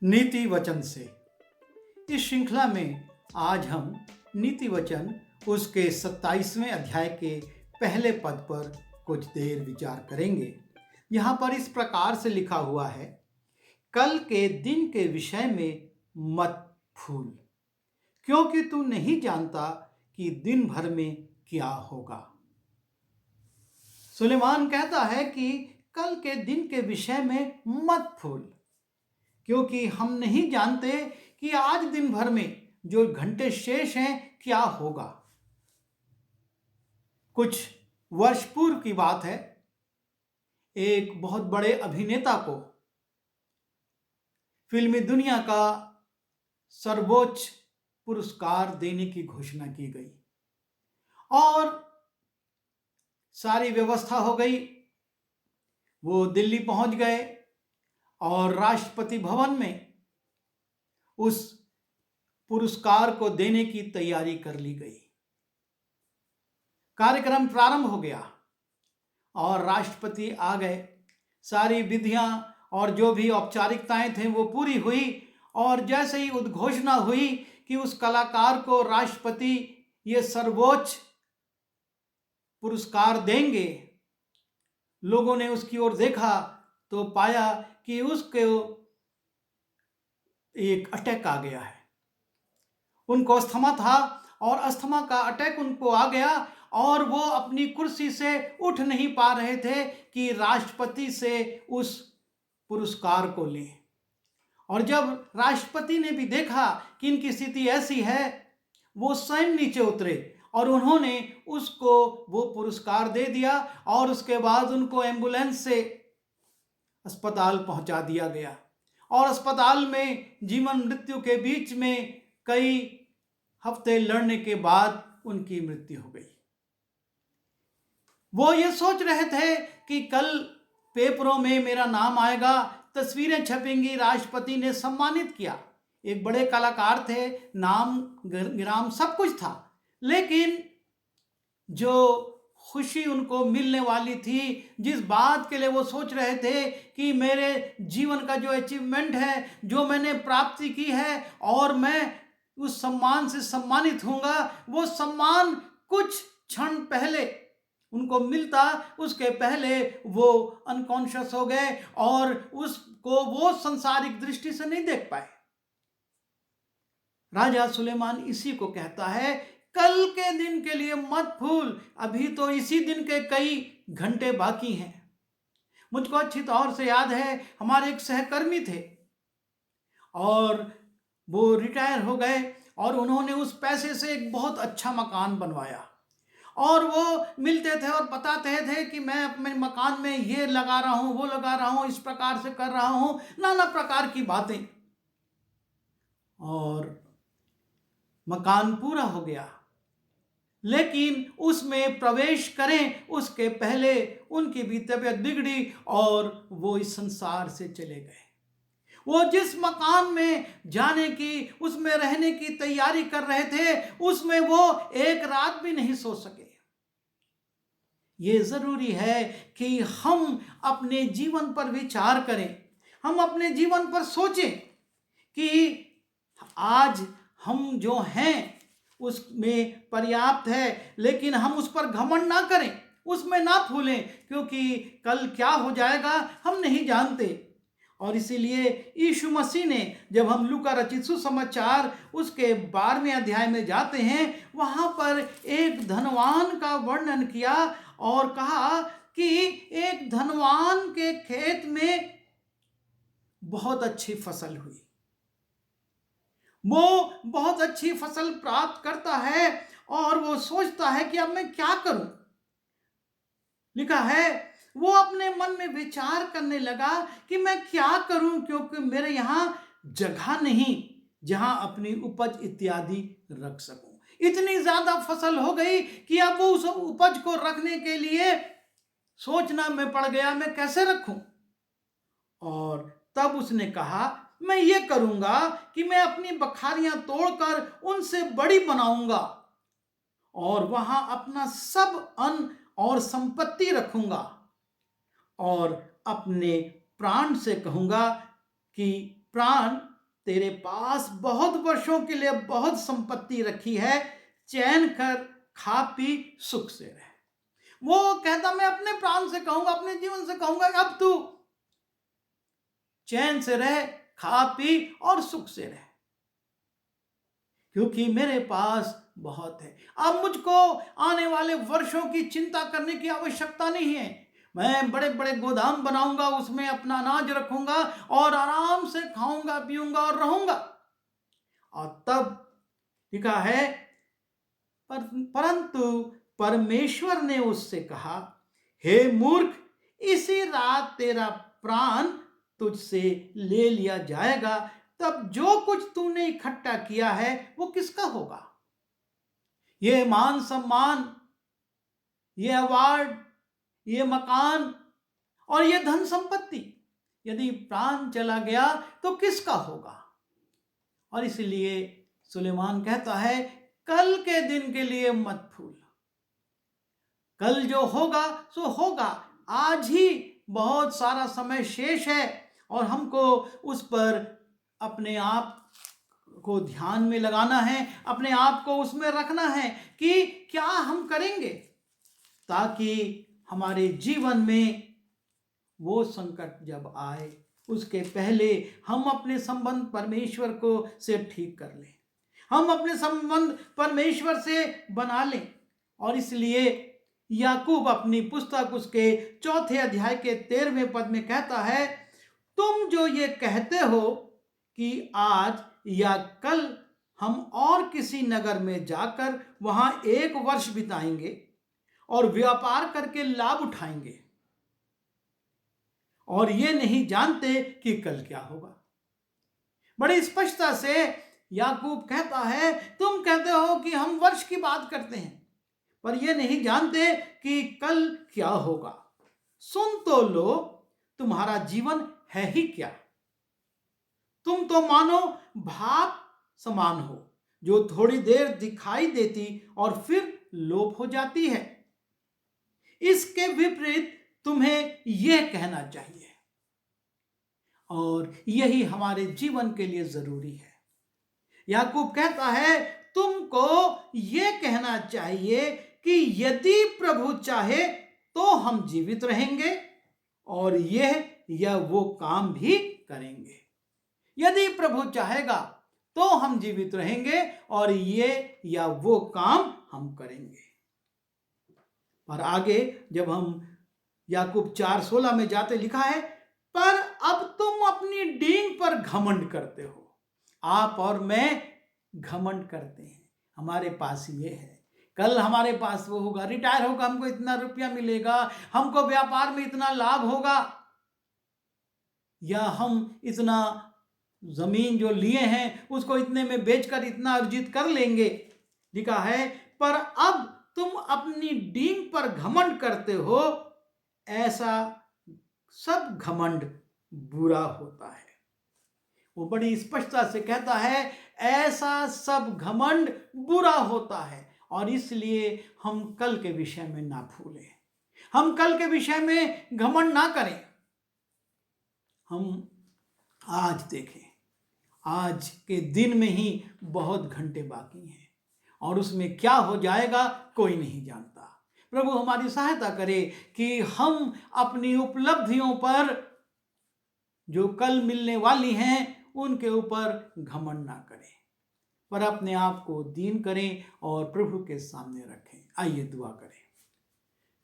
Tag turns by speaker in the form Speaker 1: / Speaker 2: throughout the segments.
Speaker 1: नीति वचन से। इस श्रृंखला में आज हम नीति वचन उसके 27वें अध्याय के पहले पद पर कुछ देर विचार करेंगे। यहाँ पर इस प्रकार से लिखा हुआ है, कल के दिन के विषय में मत भूल, क्योंकि तू नहीं जानता कि दिन भर में क्या होगा। सुलेमान कहता है कि कल के दिन के विषय में मत भूल, क्योंकि हम नहीं जानते कि आज दिन भर में जो घंटे शेष हैं क्या होगा। कुछ वर्ष पूर्व की बात है, एक बहुत बड़े अभिनेता को फिल्मी दुनिया का सर्वोच्च पुरस्कार देने की घोषणा की गई और सारी व्यवस्था हो गई। वो दिल्ली पहुंच गए और राष्ट्रपति भवन में उस पुरस्कार को देने की तैयारी कर ली गई। कार्यक्रम प्रारंभ हो गया और राष्ट्रपति आ गए। सारी विधियां और जो भी औपचारिकताएं थे वो पूरी हुई और जैसे ही उद्घोषणा हुई कि उस कलाकार को राष्ट्रपति ये सर्वोच्च पुरस्कार देंगे, लोगों ने उसकी ओर देखा तो पाया कि उसको एक अटैक आ गया है। उनको अस्थमा था और अस्थमा का अटैक उनको आ गया और वो अपनी कुर्सी से उठ नहीं पा रहे थे कि राष्ट्रपति से उस पुरस्कार को लें। और जब राष्ट्रपति ने भी देखा कि इनकी स्थिति ऐसी है, वो स्वयं नीचे उतरे और उन्होंने उसको वो पुरस्कार दे दिया और उसके बाद उनको एम्बुलेंस से अस्पताल पहुंचा दिया गया और अस्पताल में जीवन मृत्यु के बीच में कई हफ्ते लड़ने के बाद उनकी मृत्यु हो गई। वो ये सोच रहे थे कि कल पेपरों में मेरा नाम आएगा, तस्वीरें छपेंगी, राष्ट्रपति ने सम्मानित किया। एक बड़े कलाकार थे, नाम गिराम सब कुछ था, लेकिन जो खुशी उनको मिलने वाली थी, जिस बात के लिए वो सोच रहे थे कि मेरे जीवन का जो अचीवमेंट है, जो मैंने प्राप्ति की है और मैं उस सम्मान से सम्मानित होऊंगा, वो सम्मान कुछ क्षण पहले उनको मिलता, उसके पहले वो अनकॉन्शियस हो गए और उसको वो संसारिक दृष्टि से नहीं देख पाए। राजा सुलेमान इसी को कहता है, कल के दिन के लिए मत भूल, अभी तो इसी दिन के कई घंटे बाकी हैं। मुझको अच्छी तौर से याद है, हमारे एक सहकर्मी थे और वो रिटायर हो गए और उन्होंने उस पैसे से एक बहुत अच्छा मकान बनवाया और वो मिलते थे और बताते थे कि मैं अपने मकान में ये लगा रहा हूँ, वो लगा रहा हूँ, इस प्रकार से कर रहा हूँ, नाना प्रकार की बातें। और मकान पूरा हो गया, लेकिन उसमें प्रवेश करें उसके पहले उनकी भी तबीयत बिगड़ी और वो इस संसार से चले गए। वो जिस मकान में जाने की, उसमें रहने की तैयारी कर रहे थे, उसमें वो एक रात भी नहीं सो सके। ये जरूरी है कि हम अपने जीवन पर विचार करें, हम अपने जीवन पर सोचें कि आज हम जो हैं उसमें पर्याप्त है, लेकिन हम उस पर घमंड ना करें, उसमें ना फूलें, क्योंकि कल क्या हो जाएगा हम नहीं जानते। और इसीलिए यीशु मसीह ने, जब हम लूका रचित सुसमाचार उसके 12वें अध्याय में जाते हैं, वहां पर एक धनवान का वर्णन किया और कहा कि एक धनवान के खेत में बहुत अच्छी फसल हुई। वो बहुत अच्छी फसल प्राप्त करता है और वो सोचता है कि अब मैं क्या करूं। लिखा है, वो अपने मन में विचार करने लगा कि मैं क्या करूं, क्योंकि मेरे यहां जगह नहीं जहां अपनी उपज इत्यादि रख सकूं। इतनी ज्यादा फसल हो गई कि अब वो उस उपज को रखने के लिए सोचना में पड़ गया, मैं कैसे रखूं। और तब उसने कहा, मैं ये करूंगा कि मैं अपनी बखारियां तोड़कर उनसे बड़ी बनाऊंगा और वहां अपना सब अन्न और संपत्ति रखूंगा और अपने प्राण से कहूंगा कि प्राण तेरे पास बहुत वर्षों के लिए बहुत संपत्ति रखी है, चैन कर खा पी सुख से रह। वो कहता, मैं अपने प्राण से कहूंगा, अपने जीवन से कहूंगा, अब तू चैन से रह, खा पी और सुख से रह, क्योंकि मेरे पास बहुत है। अब मुझको आने वाले वर्षों की चिंता करने की आवश्यकता नहीं है। मैं बड़े बड़े गोदाम बनाऊंगा, उसमें अपना अनाज रखूंगा और आराम से खाऊंगा पीऊंगा और रहूंगा। और तब लिखा है, परंतु परमेश्वर ने उससे कहा, हे मूर्ख, इसी रात तेरा प्राण तुझसे ले लिया जाएगा, तब जो कुछ तूने इकट्ठा किया है वो किसका होगा? ये मान सम्मान, ये अवार्ड, ये मकान और ये धन संपत्ति, यदि प्राण चला गया तो किसका होगा? और इसलिए सुलेमान कहता है, कल के दिन के लिए मत भूल। कल जो होगा सो होगा। आज ही बहुत सारा समय शेष है और हमको उस पर अपने आप को ध्यान में लगाना है, अपने आप को उसमें रखना है कि क्या हम करेंगे ताकि हमारे जीवन में वो संकट जब आए उसके पहले हम अपने संबंध परमेश्वर को से ठीक कर लें, हम अपने संबंध परमेश्वर से बना लें। और इसलिए याकूब अपनी पुस्तक उसके 4 अध्याय के 13वें पद में कहता है, तुम जो ये कहते हो कि आज या कल हम और किसी नगर में जाकर वहां 1 वर्ष बिताएंगे और व्यापार करके लाभ उठाएंगे, और ये नहीं जानते कि कल क्या होगा। बड़ी स्पष्टता से याकूब कहता है, तुम कहते हो कि हम वर्ष की बात करते हैं, पर ये नहीं जानते कि कल क्या होगा। सुन तो लो, तुम्हारा जीवन है ही क्या? तुम तो मानो भाप समान हो, जो थोड़ी देर दिखाई देती और फिर लोप हो जाती है। इसके विपरीत तुम्हें यह कहना चाहिए, और यही हमारे जीवन के लिए जरूरी है। याकूब कहता है, तुमको यह कहना चाहिए कि यदि प्रभु चाहे तो हम जीवित रहेंगे और यह या वो काम भी करेंगे। यदि प्रभु चाहेगा तो हम जीवित रहेंगे और ये या वो काम हम करेंगे। और आगे जब हम याकूब 4:16 में जाते, लिखा है, पर अब तुम अपनी डींग पर घमंड करते हो। आप और मैं घमंड करते हैं, हमारे पास ये है, कल हमारे पास वो होगा, रिटायर होगा, हमको इतना रुपया मिलेगा, हमको व्यापार में इतना लाभ होगा, या हम इतना जमीन जो लिए हैं उसको इतने में बेचकर इतना अर्जित कर लेंगे। लिखा है, पर अब तुम अपनी डींग पर घमंड करते हो, ऐसा सब घमंड बुरा होता है। वो बड़ी स्पष्टता से कहता है, ऐसा सब घमंड बुरा होता है। और इसलिए हम कल के विषय में ना भूलें, हम कल के विषय में घमंड ना करें। हम आज देखें, आज के दिन में ही बहुत घंटे बाकी हैं और उसमें क्या हो जाएगा कोई नहीं जानता। प्रभु हमारी सहायता करे कि हम अपनी उपलब्धियों पर जो कल मिलने वाली हैं उनके ऊपर घमंड ना करें, पर अपने आप को दीन करें और प्रभु के सामने रखें। आइए दुआ करें।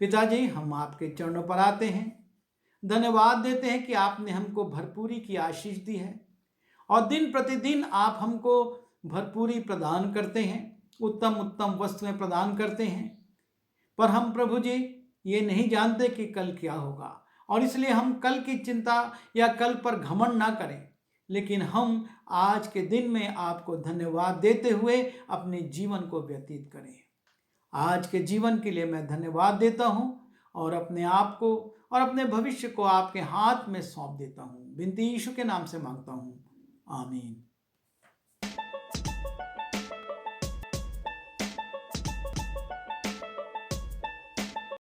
Speaker 1: पिताजी, हम आपके चरणों पर आते हैं, धन्यवाद देते हैं कि आपने हमको भरपूरी की आशीष दी है और दिन प्रतिदिन आप हमको भरपूरी प्रदान करते हैं, उत्तम उत्तम वस्तुएं प्रदान करते हैं। पर हम प्रभु जी ये नहीं जानते कि कल क्या होगा, और इसलिए हम कल की चिंता या कल पर घमंड ना करें, लेकिन हम आज के दिन में आपको धन्यवाद देते हुए अपने जीवन को व्यतीत करें। आज के जीवन के लिए मैं धन्यवाद देता हूँ और अपने आप को और अपने भविष्य को आपके हाथ में सौंप देता हूँ। विनती यीशु के नाम से मांगता हूँ, आमीन।